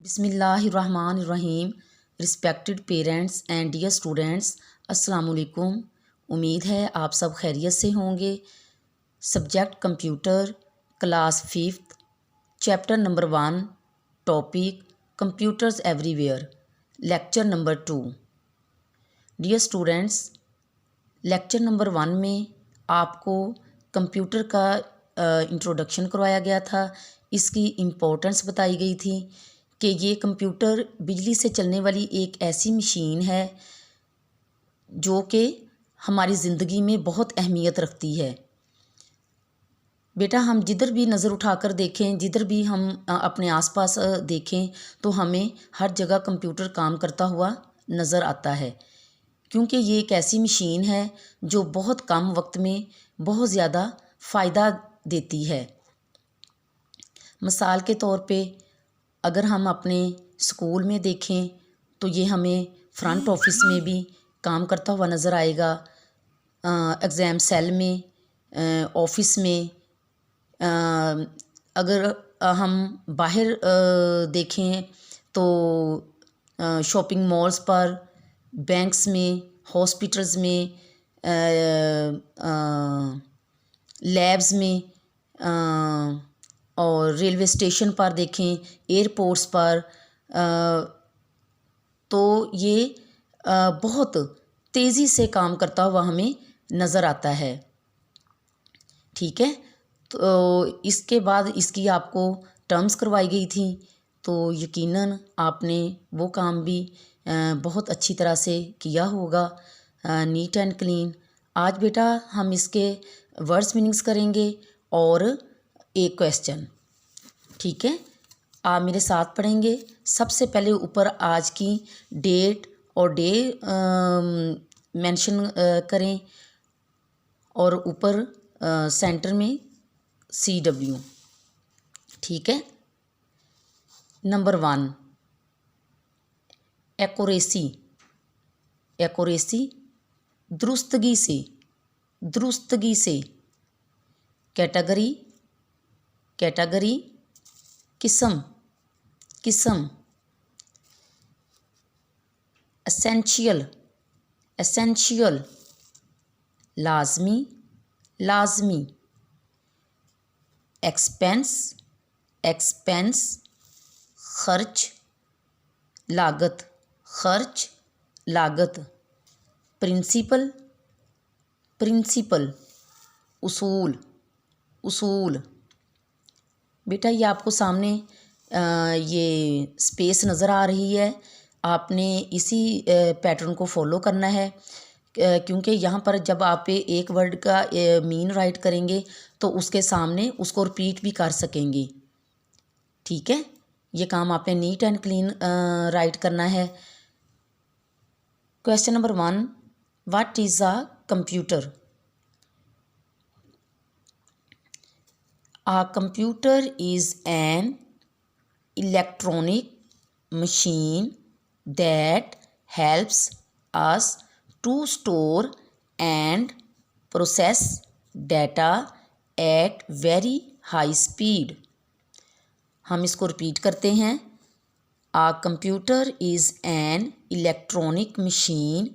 बिस्मिल्लाहिर्रहमानिर्रहीम। Respected parents and dear students, अस्सलाम वालेकुम। उम्मीद है आप सब खैरियत से होंगे। Subject computer, class 5th, chapter number 1, topic computers everywhere, lecture number 2। Dear students, lecture number 1 में आपको कंप्यूटर का इंट्रोडक्शन करवाया गया था। इसकी इम्पोर्टेंस बताई गई थी कि ये कंप्यूटर बिजली से चलने वाली एक ऐसी मशीन है जो कि हमारी ज़िंदगी में बहुत अहमियत रखती है। बेटा, हम जिधर भी नज़र उठाकर देखें, जिधर भी हम अपने आसपास देखें तो हमें हर जगह कंप्यूटर काम करता हुआ नज़र आता है, क्योंकि ये एक ऐसी मशीन है जो बहुत कम वक्त में बहुत ज़्यादा फ़ायदा देती है। मिसाल के तौर पे अगर हम अपने स्कूल में देखें तो ये हमें फ्रंट ऑफिस में भी काम करता हुआ नज़र आएगा, एग्ज़ाम सेल में, ऑफिस में। अगर हम बाहर देखें तो शॉपिंग मॉल्स पर, बैंक्स में, हॉस्पिटल्स में, लैब्स में, और रेलवे स्टेशन पर देखें, एयरपोर्ट्स पर, तो ये बहुत तेज़ी से काम करता हुआ हमें नज़र आता है। ठीक है, तो इसके बाद इसकी आपको टर्म्स करवाई गई थी, तो यकीनन आपने वो काम भी बहुत अच्छी तरह से किया होगा, नीट एंड क्लीन। आज बेटा हम इसके वर्ड्स मीनिंग्स करेंगे और एक क्वेश्चन। ठीक है, आप मेरे साथ पढ़ेंगे। सबसे पहले ऊपर आज की डेट और डे मेंशन करें और ऊपर सेंटर में CW। ठीक है, नंबर 1, एक्यूरेसी। एक्यूरेसी, दुरुस्तगी से, दुरुस्तगी से। कैटेगरी, कैटेगरी, किस्म, किस्म। एसेंशियल, एसेंशियल, लाजमी, लाजमी। एक्सपेंस, एक्सपेंस, खर्च, लागत, खर्च, लागत। प्रिंसिपल, प्रिंसिपल, उसूल, उसूल। बेटा ये आपको सामने ये स्पेस नज़र आ रही है, आपने इसी पैटर्न को फॉलो करना है, क्योंकि यहाँ पर जब आप एक वर्ड का मीन राइट करेंगे तो उसके सामने उसको रिपीट भी कर सकेंगे। ठीक है, ये काम आपने नीट एंड क्लीन राइट करना है। Question number 1, what is a computer? A computer is an electronic machine that helps us to store and process data at very high speed. हम इसको रिपीट करते हैं। A computer is an electronic machine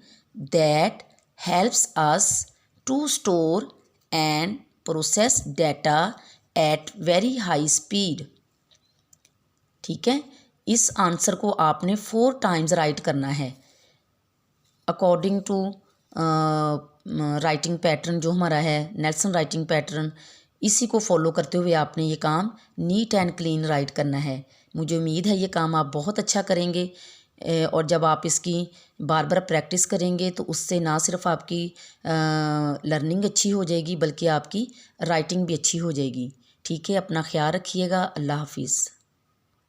that helps us to store and process data at very high speed. ठीक है, इस answer को आपने 4 times right करना है अकॉर्डिंग टू राइटिंग पैटर्न जो हमारा है, नेल्सन राइटिंग पैटर्न। इसी को फॉलो करते हुए आपने ये काम नीट एंड क्लीन राइट करना है। मुझे उम्मीद है ये काम आप बहुत अच्छा करेंगे, और जब आप इसकी बार बार प्रैक्टिस करेंगे तो उससे ना सिर्फ आपकी लर्निंग अच्छी हो जाएगी बल्कि आपकी राइटिंग भी अच्छी हो जाएगी। ठीक है, अपना ख्याल रखिएगा। अल्लाह हाफिज़।